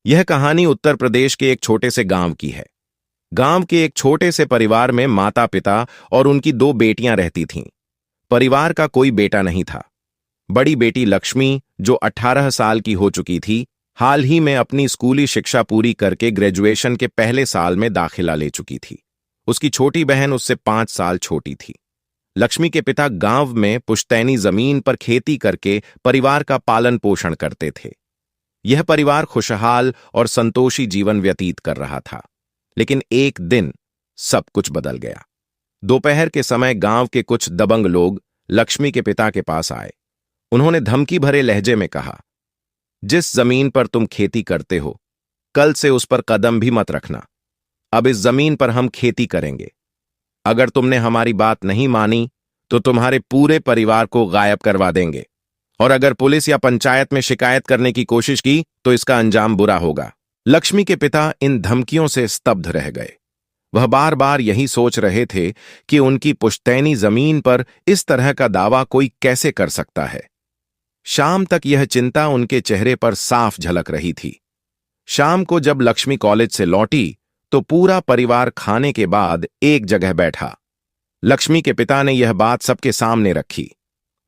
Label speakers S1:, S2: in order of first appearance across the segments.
S1: यह कहानी उत्तर प्रदेश के एक छोटे से गांव की है। गांव के एक छोटे से परिवार में माता पिता और उनकी दो बेटियां रहती थीं। परिवार का कोई बेटा नहीं था। बड़ी बेटी लक्ष्मी, जो 18 साल की हो चुकी थी, हाल ही में अपनी स्कूली शिक्षा पूरी करके ग्रेजुएशन के पहले साल में दाखिला ले चुकी थी। उसकी छोटी बहन उससे 5 साल छोटी थी। लक्ष्मी के पिता गांव में पुश्तैनी जमीन पर खेती करके परिवार का पालन पोषण करते थे। यह परिवार खुशहाल और संतोषी जीवन व्यतीत कर रहा था। लेकिन एक दिन सब कुछ बदल गया। दोपहर के समय गांव के कुछ दबंग लोग लक्ष्मी के पिता के पास आए। उन्होंने धमकी भरे लहजे में कहा, जिस जमीन पर तुम खेती करते हो, कल से उस पर कदम भी मत रखना। अब इस जमीन पर हम खेती करेंगे। अगर तुमने हमारी बात नहीं मानी तो तुम्हारे पूरे परिवार को गायब करवा देंगे, और अगर पुलिस या पंचायत में शिकायत करने की कोशिश की तो इसका अंजाम बुरा होगा। लक्ष्मी के पिता इन धमकियों से स्तब्ध रह गए। वह बार बार यही सोच रहे थे कि उनकी पुश्तैनी जमीन पर इस तरह का दावा कोई कैसे कर सकता है। शाम तक यह चिंता उनके चेहरे पर साफ झलक रही थी। शाम को जब लक्ष्मी कॉलेज से लौटी तो पूरा परिवार खाने के बाद एक जगह बैठा। लक्ष्मी के पिता ने यह बात सबके सामने रखी।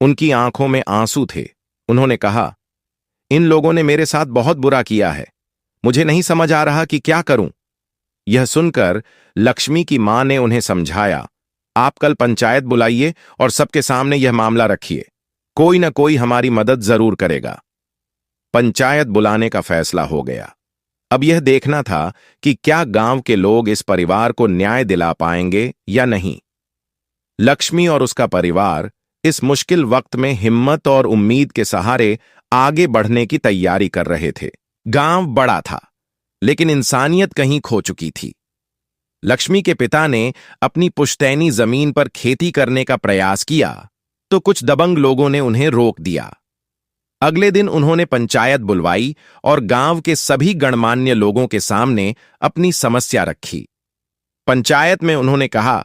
S1: उनकी आंखों में आंसू थे। उन्होंने कहा, इन लोगों ने मेरे साथ बहुत बुरा किया है। मुझे नहीं समझ आ रहा कि क्या करूं। यह सुनकर लक्ष्मी की मां ने उन्हें समझाया, आप कल पंचायत बुलाइए और सबके सामने यह मामला रखिए। कोई न कोई हमारी मदद जरूर करेगा। पंचायत बुलाने का फैसला हो गया। अब यह देखना था कि क्या गांव के लोग इस परिवार को न्याय दिला पाएंगे या नहीं। लक्ष्मी और उसका परिवार इस मुश्किल वक्त में हिम्मत और उम्मीद के सहारे आगे बढ़ने की तैयारी कर रहे थे। गांव बड़ा था, लेकिन इंसानियत कहीं खो चुकी थी। लक्ष्मी के पिता ने अपनी पुश्तैनी जमीन पर खेती करने का प्रयास किया तो कुछ दबंग लोगों ने उन्हें रोक दिया। अगले दिन उन्होंने पंचायत बुलवाई और गांव के सभी गणमान्य लोगों के सामने अपनी समस्या रखी। पंचायत में उन्होंने कहा,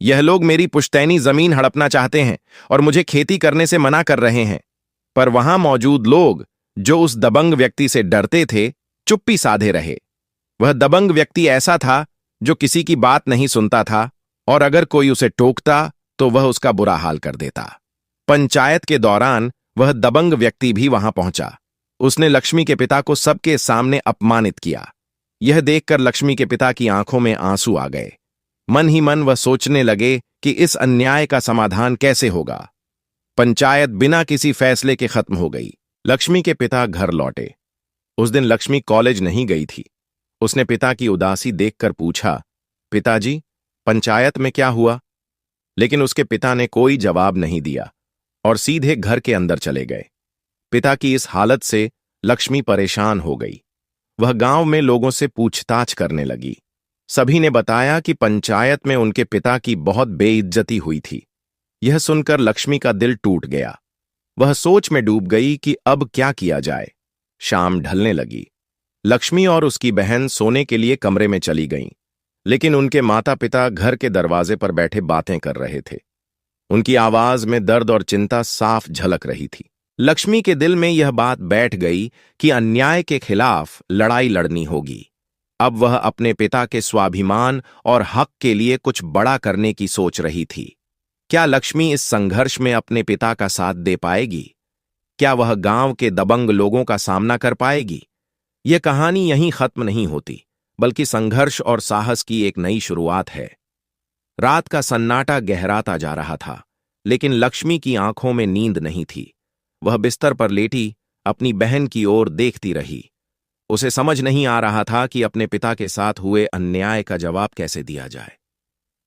S1: यह लोग मेरी पुश्तैनी जमीन हड़पना चाहते हैं और मुझे खेती करने से मना कर रहे हैं। पर वहां मौजूद लोग, जो उस दबंग व्यक्ति से डरते थे, चुप्पी साधे रहे। वह दबंग व्यक्ति ऐसा था जो किसी की बात नहीं सुनता था, और अगर कोई उसे टोकता तो वह उसका बुरा हाल कर देता। पंचायत के दौरान वह दबंग व्यक्ति भी वहां पहुंचा। उसने लक्ष्मी के पिता को सबके सामने अपमानित किया। यह देखकर लक्ष्मी के पिता की आंखों में आंसू आ गए। मन ही मन वह सोचने लगे कि इस अन्याय का समाधान कैसे होगा। पंचायत बिना किसी फैसले के खत्म हो गई। लक्ष्मी के पिता घर लौटे। उस दिन लक्ष्मी कॉलेज नहीं गई थी। उसने पिता की उदासी देखकर पूछा, पिताजी, पंचायत में क्या हुआ? लेकिन उसके पिता ने कोई जवाब नहीं दिया और सीधे घर के अंदर चले गए। पिता की इस हालत से लक्ष्मी परेशान हो गई। वह गांव में लोगों से पूछताछ करने लगी। सभी ने बताया कि पंचायत में उनके पिता की बहुत बेइज्जती हुई थी। यह सुनकर लक्ष्मी का दिल टूट गया। वह सोच में डूब गई कि अब क्या किया जाए। शाम ढलने लगी। लक्ष्मी और उसकी बहन सोने के लिए कमरे में चली गईं, लेकिन उनके माता पिता घर के दरवाजे पर बैठे बातें कर रहे थे। उनकी आवाज में दर्द और चिंता साफ झलक रही थी। लक्ष्मी के दिल में यह बात बैठ गई कि अन्याय के खिलाफ लड़ाई लड़नी होगी। अब वह अपने पिता के स्वाभिमान और हक के लिए कुछ बड़ा करने की सोच रही थी। क्या लक्ष्मी इस संघर्ष में अपने पिता का साथ दे पाएगी? क्या वह गांव के दबंग लोगों का सामना कर पाएगी? यह कहानी यहीं खत्म नहीं होती, बल्कि संघर्ष और साहस की एक नई शुरुआत है। रात का सन्नाटा गहराता जा रहा था, लेकिन लक्ष्मी की आंखों में नींद नहीं थी। वह बिस्तर पर लेटी अपनी बहन की ओर देखती रही। उसे समझ नहीं आ रहा था कि अपने पिता के साथ हुए अन्याय का जवाब कैसे दिया जाए।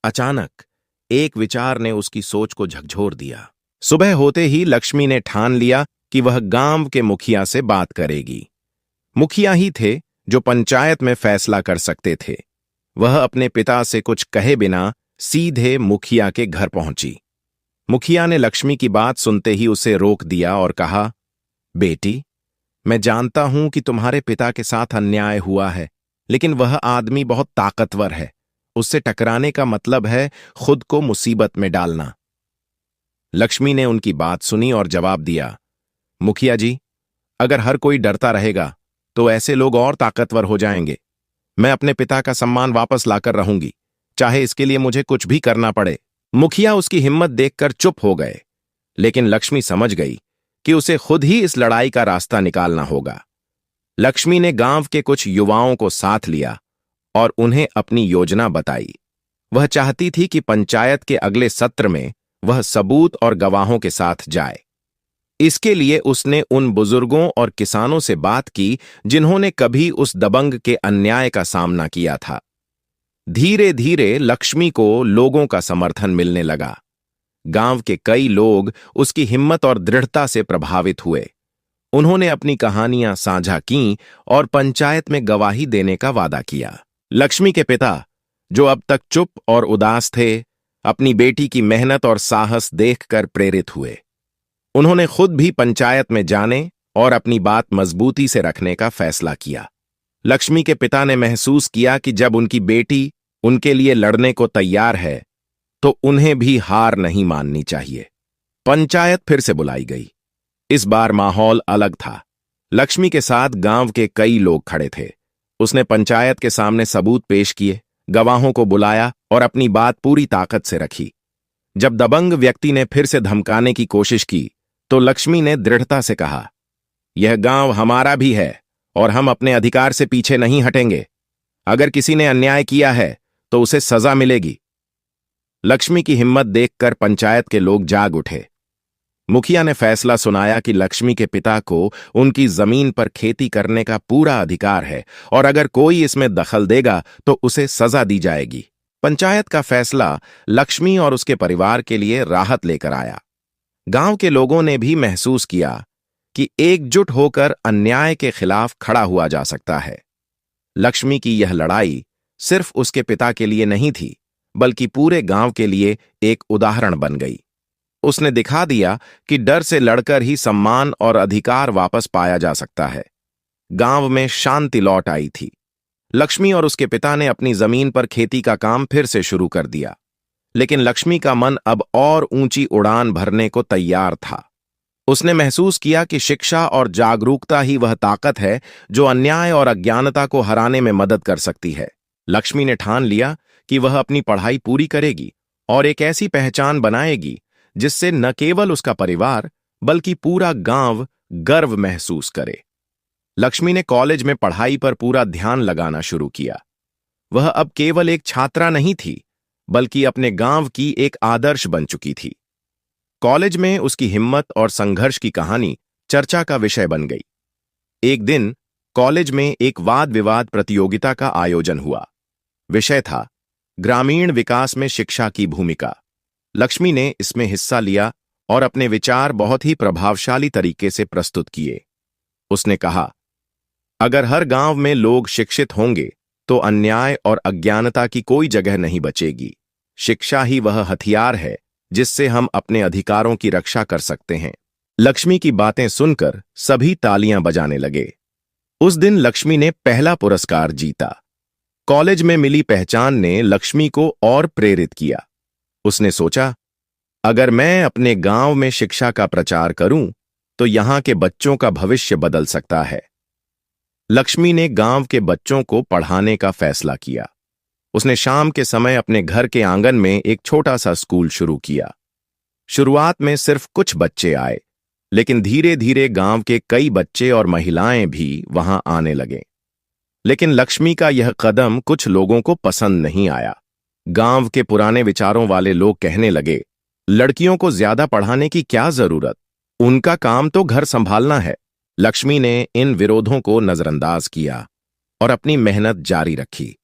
S1: अचानक एक विचार ने उसकी सोच को झकझोर दिया। सुबह होते ही लक्ष्मी ने ठान लिया कि वह गांव के मुखिया से बात करेगी। मुखिया ही थे जो पंचायत में फैसला कर सकते थे। वह अपने पिता से कुछ कहे बिना सीधे मुखिया के घर पहुंची। मुखिया ने लक्ष्मी की बात सुनते ही उसे रोक दिया और कहा, बेटी, मैं जानता हूं कि तुम्हारे पिता के साथ अन्याय हुआ है, लेकिन वह आदमी बहुत ताकतवर है। उससे टकराने का मतलब है खुद को मुसीबत में डालना। लक्ष्मी ने उनकी बात सुनी और जवाब दिया, मुखिया जी, अगर हर कोई डरता रहेगा तो ऐसे लोग और ताकतवर हो जाएंगे। मैं अपने पिता का सम्मान वापस लाकर रहूंगी, चाहे इसके लिए मुझे कुछ भी करना पड़े। मुखिया उसकी हिम्मत देखकर चुप हो गए, लेकिन लक्ष्मी समझ गई कि उसे खुद ही इस लड़ाई का रास्ता निकालना होगा। लक्ष्मी ने गांव के कुछ युवाओं को साथ लिया और उन्हें अपनी योजना बताई। वह चाहती थी कि पंचायत के अगले सत्र में वह सबूत और गवाहों के साथ जाए। इसके लिए उसने उन बुजुर्गों और किसानों से बात की जिन्होंने कभी उस दबंग के अन्याय का सामना किया था। धीरे धीरे लक्ष्मी को लोगों का समर्थन मिलने लगा। गांव के कई लोग उसकी हिम्मत और दृढ़ता से प्रभावित हुए। उन्होंने अपनी कहानियां साझा कीं और पंचायत में गवाही देने का वादा किया। लक्ष्मी के पिता, जो अब तक चुप और उदास थे, अपनी बेटी की मेहनत और साहस देखकर प्रेरित हुए। उन्होंने खुद भी पंचायत में जाने और अपनी बात मजबूती से रखने का फैसला किया। लक्ष्मी के पिता ने महसूस किया कि जब उनकी बेटी उनके लिए लड़ने को तैयार है, तो उन्हें भी हार नहीं माननी चाहिए। पंचायत फिर से बुलाई गई। इस बार माहौल अलग था। लक्ष्मी के साथ गांव के कई लोग खड़े थे। उसने पंचायत के सामने सबूत पेश किए, गवाहों को बुलाया और अपनी बात पूरी ताकत से रखी। जब दबंग व्यक्ति ने फिर से धमकाने की कोशिश की, तो लक्ष्मी ने दृढ़ता से कहा, यह गांव हमारा भी है और हम अपने अधिकार से पीछे नहीं हटेंगे। अगर किसी ने अन्याय किया है तो उसे सजा मिलेगी। लक्ष्मी की हिम्मत देखकर पंचायत के लोग जाग उठे। मुखिया ने फैसला सुनाया कि लक्ष्मी के पिता को उनकी जमीन पर खेती करने का पूरा अधिकार है और अगर कोई इसमें दखल देगा तो उसे सजा दी जाएगी। पंचायत का फैसला लक्ष्मी और उसके परिवार के लिए राहत लेकर आया। गांव के लोगों ने भी महसूस किया कि एकजुट होकर अन्याय के खिलाफ खड़ा हुआ जा सकता है। लक्ष्मी की यह लड़ाई सिर्फ उसके पिता के लिए नहीं थी, बल्कि पूरे गांव के लिए एक उदाहरण बन गई। उसने दिखा दिया कि डर से लड़कर ही सम्मान और अधिकार वापस पाया जा सकता है। गांव में शांति लौट आई थी। लक्ष्मी और उसके पिता ने अपनी जमीन पर खेती का काम फिर से शुरू कर दिया, लेकिन लक्ष्मी का मन अब और ऊंची उड़ान भरने को तैयार था। उसने महसूस किया कि शिक्षा और जागरूकता ही वह ताकत है जो अन्याय और अज्ञानता को हराने में मदद कर सकती है। लक्ष्मी ने ठान लिया कि वह अपनी पढ़ाई पूरी करेगी और एक ऐसी पहचान बनाएगी जिससे न केवल उसका परिवार बल्कि पूरा गांव गर्व महसूस करे। लक्ष्मी ने कॉलेज में पढ़ाई पर पूरा ध्यान लगाना शुरू किया। वह अब केवल एक छात्रा नहीं थी, बल्कि अपने गांव की एक आदर्श बन चुकी थी। कॉलेज में उसकी हिम्मत और संघर्ष की कहानी चर्चा का विषय बन गई। एक दिन कॉलेज में एक वाद विवाद प्रतियोगिता का आयोजन हुआ। विषय था ग्रामीण विकास में शिक्षा की भूमिका। लक्ष्मी ने इसमें हिस्सा लिया और अपने विचार बहुत ही प्रभावशाली तरीके से प्रस्तुत किए। उसने कहा, अगर हर गांव में लोग शिक्षित होंगे तो अन्याय और अज्ञानता की कोई जगह नहीं बचेगी। शिक्षा ही वह हथियार है जिससे हम अपने अधिकारों की रक्षा कर सकते हैं। लक्ष्मी की बातें सुनकर सभी तालियां बजाने लगे। उस दिन लक्ष्मी ने पहला पुरस्कार जीता। कॉलेज में मिली पहचान ने लक्ष्मी को और प्रेरित किया। उसने सोचा, अगर मैं अपने गांव में शिक्षा का प्रचार करूं तो यहां के बच्चों का भविष्य बदल सकता है। लक्ष्मी ने गांव के बच्चों को पढ़ाने का फैसला किया। उसने शाम के समय अपने घर के आंगन में एक छोटा सा स्कूल शुरू किया। शुरुआत में सिर्फ कुछ बच्चे आए, लेकिन धीरे धीरे गांव के कई बच्चे और महिलाएं भी वहां आने लगे। लेकिन लक्ष्मी का यह कदम कुछ लोगों को पसंद नहीं आया। गांव के पुराने विचारों वाले लोग कहने लगे, लड़कियों को ज्यादा पढ़ाने की क्या जरूरत, उनका काम तो घर संभालना है। लक्ष्मी ने इन विरोधों को नजरअंदाज किया और अपनी मेहनत जारी रखी।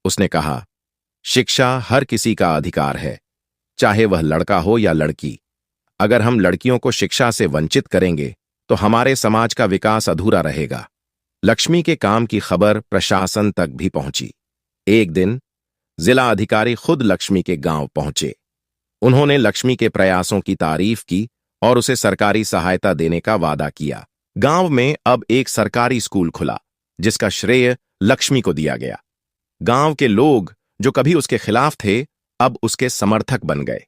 S1: उसने कहा, शिक्षा हर किसी का अधिकार है, चाहे वह लड़का हो या लड़की। अगर हम लड़कियों को शिक्षा से वंचित करेंगे तो हमारे समाज का विकास अधूरा रहेगा। लक्ष्मी के काम की खबर प्रशासन तक भी पहुंची। एक दिन जिला अधिकारी खुद लक्ष्मी के गांव पहुंचे। उन्होंने लक्ष्मी के प्रयासों की तारीफ की और उसे सरकारी सहायता देने का वादा किया। गांव में अब एक सरकारी स्कूल खुला, जिसका श्रेय लक्ष्मी को दिया गया। गांव के लोग जो कभी उसके खिलाफ थे, अब उसके समर्थक बन गए।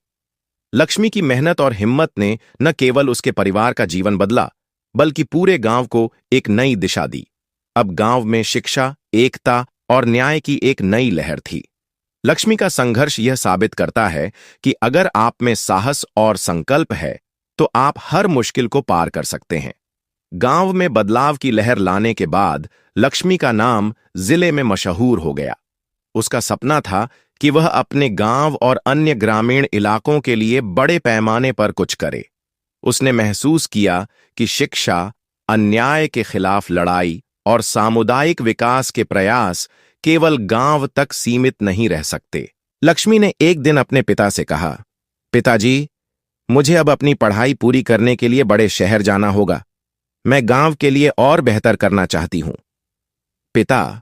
S1: लक्ष्मी की मेहनत और हिम्मत ने न केवल उसके परिवार का जीवन बदला, बल्कि पूरे गांव को एक नई दिशा दी। अब गांव में शिक्षा, एकता और न्याय की एक नई लहर थी। लक्ष्मी का संघर्ष यह साबित करता है कि अगर आप में साहस और संकल्प है तो आप हर मुश्किल को पार कर सकते हैं। गांव में बदलाव की लहर लाने के बाद लक्ष्मी का नाम जिले में मशहूर हो गया। उसका सपना था कि वह अपने गांव और अन्य ग्रामीण इलाकों के लिए बड़े पैमाने पर कुछ करे। उसने महसूस किया कि शिक्षा, अन्याय के खिलाफ लड़ाई और सामुदायिक विकास के प्रयास केवल गांव तक सीमित नहीं रह सकते। लक्ष्मी ने एक दिन अपने पिता से कहा, पिताजी, मुझे अब अपनी पढ़ाई पूरी करने के लिए बड़े शहर जाना होगा। मैं गांव के लिए और बेहतर करना चाहती हूं। पिता,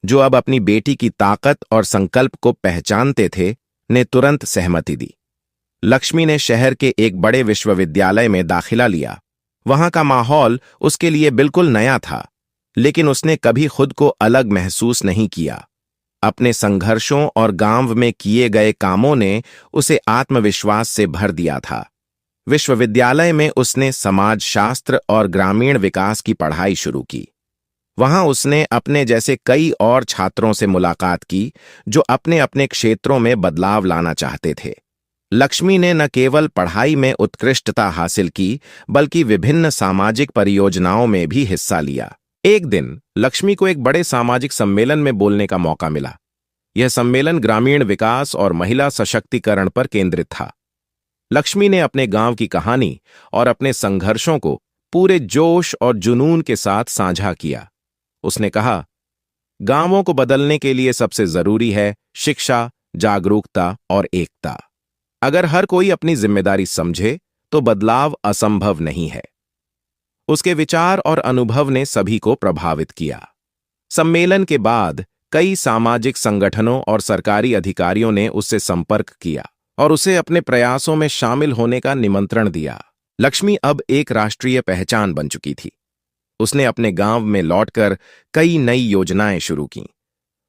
S1: जो अब अपनी बेटी की ताकत और संकल्प को पहचानते थे, ने तुरंत सहमति दी। लक्ष्मी ने शहर के एक बड़े विश्वविद्यालय में दाखिला लिया। वहां का माहौल उसके लिए बिल्कुल नया था, लेकिन उसने कभी खुद को अलग महसूस नहीं किया। अपने संघर्षों और गांव में किए गए कामों ने उसे आत्मविश्वास से भर दिया था। विश्वविद्यालय में उसने समाजशास्त्र और ग्रामीण विकास की पढ़ाई शुरू की। वहां उसने अपने जैसे कई और छात्रों से मुलाकात की जो अपने अपने क्षेत्रों में बदलाव लाना चाहते थे। लक्ष्मी ने न केवल पढ़ाई में उत्कृष्टता हासिल की, बल्कि विभिन्न सामाजिक परियोजनाओं में भी हिस्सा लिया। एक दिन लक्ष्मी को एक बड़े सामाजिक सम्मेलन में बोलने का मौका मिला। यह सम्मेलन ग्रामीण विकास और महिला सशक्तिकरण पर केंद्रित था। लक्ष्मी ने अपने गांव की कहानी और अपने संघर्षों को पूरे जोश और जुनून के साथ साझा किया। उसने कहा, गांवों को बदलने के लिए सबसे जरूरी है शिक्षा, जागरूकता और एकता। अगर हर कोई अपनी जिम्मेदारी समझे तो बदलाव असंभव नहीं है। उसके विचार और अनुभव ने सभी को प्रभावित किया। सम्मेलन के बाद कई सामाजिक संगठनों और सरकारी अधिकारियों ने उससे संपर्क किया और उसे अपने प्रयासों में शामिल होने का निमंत्रण दिया। लक्ष्मी अब एक राष्ट्रीय पहचान बन चुकी थी। उसने अपने गांव में लौटकर कई नई योजनाएं शुरू कीं।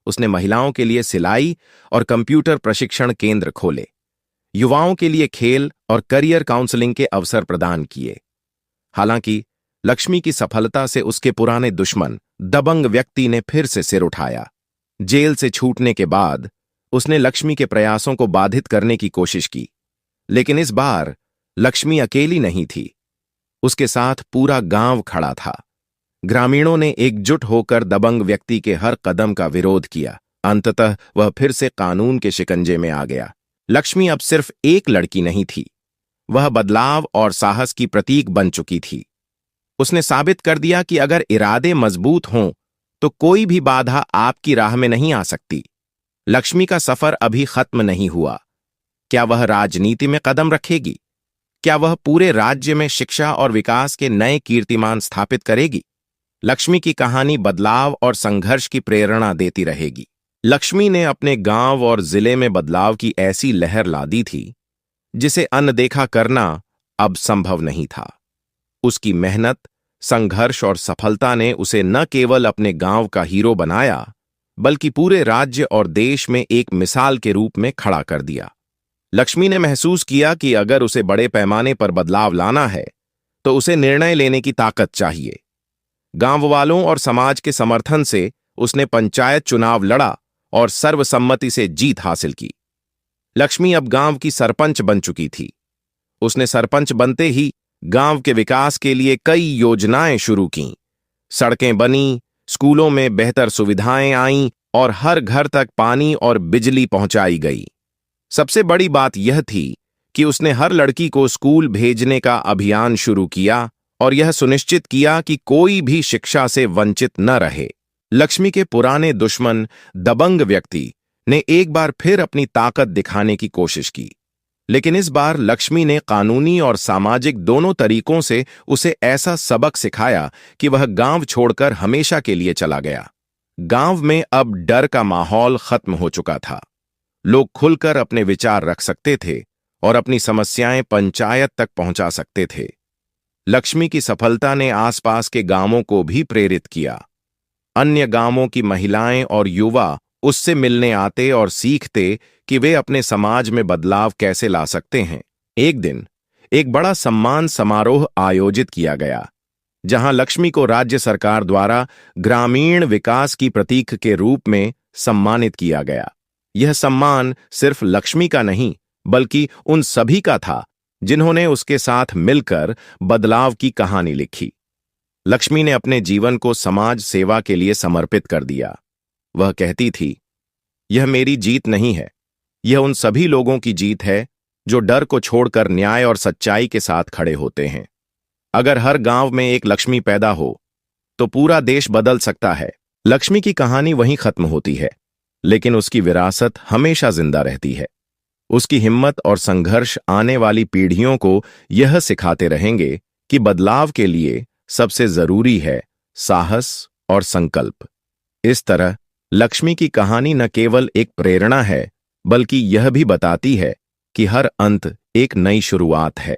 S1: उसने महिलाओं के लिए सिलाई और कंप्यूटर प्रशिक्षण केंद्र खोले, युवाओं के लिए खेल और करियर काउंसलिंग के अवसर प्रदान किए। हालांकि लक्ष्मी की सफलता से उसके पुराने दुश्मन दबंग व्यक्ति ने फिर से सिर उठाया। जेल से छूटने के बाद उसने लक्ष्मी के प्रयासों को बाधित करने की कोशिश की, लेकिन इस बार लक्ष्मी अकेली नहीं थी। उसके साथ पूरा गांव खड़ा था। ग्रामीणों ने एकजुट होकर दबंग व्यक्ति के हर कदम का विरोध किया। अंततः वह फिर से कानून के शिकंजे में आ गया। लक्ष्मी अब सिर्फ एक लड़की नहीं थी, वह बदलाव और साहस की प्रतीक बन चुकी थी। उसने साबित कर दिया कि अगर इरादे मजबूत हों तो कोई भी बाधा आपकी राह में नहीं आ सकती। लक्ष्मी का सफर अभी खत्म नहीं हुआ। क्या वह राजनीति में कदम रखेगी? क्या वह पूरे राज्य में शिक्षा और विकास के नए कीर्तिमान स्थापित करेगी? लक्ष्मी की कहानी बदलाव और संघर्ष की प्रेरणा देती रहेगी। लक्ष्मी ने अपने गांव और जिले में बदलाव की ऐसी लहर ला दी थी जिसे अनदेखा करना अब संभव नहीं था। उसकी मेहनत, संघर्ष और सफलता ने उसे न केवल अपने गांव का हीरो बनाया, बल्कि पूरे राज्य और देश में एक मिसाल के रूप में खड़ा कर दिया। लक्ष्मी ने महसूस किया कि अगर उसे बड़े पैमाने पर बदलाव लाना है तो उसे निर्णय लेने की ताकत चाहिए। गांव वालों और समाज के समर्थन से उसने पंचायत चुनाव लड़ा और सर्वसम्मति से जीत हासिल की। लक्ष्मी अब गांव की सरपंच बन चुकी थी। उसने सरपंच बनते ही गांव के विकास के लिए कई योजनाएं शुरू कीं। सड़कें बनी, स्कूलों में बेहतर सुविधाएं आईं और हर घर तक पानी और बिजली पहुंचाई गई। सबसे बड़ी बात यह थी कि उसने हर लड़की को स्कूल भेजने का अभियान शुरू किया और यह सुनिश्चित किया कि कोई भी शिक्षा से वंचित न रहे। लक्ष्मी के पुराने दुश्मन दबंग व्यक्ति ने एक बार फिर अपनी ताकत दिखाने की कोशिश की, लेकिन इस बार लक्ष्मी ने कानूनी और सामाजिक दोनों तरीकों से उसे ऐसा सबक सिखाया कि वह गांव छोड़कर हमेशा के लिए चला गया। गांव में अब डर का माहौल खत्म हो चुका था। लोग खुलकर अपने विचार रख सकते थे और अपनी समस्याएं पंचायत तक पहुंचा सकते थे। लक्ष्मी की सफलता ने आसपास के गांवों को भी प्रेरित किया। अन्य गांवों की महिलाएं और युवा उससे मिलने आते और सीखते कि वे अपने समाज में बदलाव कैसे ला सकते हैं। एक दिन एक बड़ा सम्मान समारोह आयोजित किया गया। जहां लक्ष्मी को राज्य सरकार द्वारा ग्रामीण विकास की प्रतीक के रूप में सम्मानित किया गया। यह सम्मान सिर्फ लक्ष्मी का नहीं, बल्कि उन सभी का था जिन्होंने उसके साथ मिलकर बदलाव की कहानी लिखी। लक्ष्मी ने अपने जीवन को समाज सेवा के लिए समर्पित कर दिया। वह कहती थी, यह मेरी जीत नहीं है, यह उन सभी लोगों की जीत है जो डर को छोड़कर न्याय और सच्चाई के साथ खड़े होते हैं। अगर हर गांव में एक लक्ष्मी पैदा हो तो पूरा देश बदल सकता है। लक्ष्मी की कहानी वहीं खत्म होती है, लेकिन उसकी विरासत हमेशा जिंदा रहती है। उसकी हिम्मत और संघर्ष आने वाली पीढ़ियों को यह सिखाते रहेंगे कि बदलाव के लिए सबसे जरूरी है साहस और संकल्प। इस तरह लक्ष्मी की कहानी न केवल एक प्रेरणा है, बल्कि यह भी बताती है कि हर अंत एक नई शुरुआत है।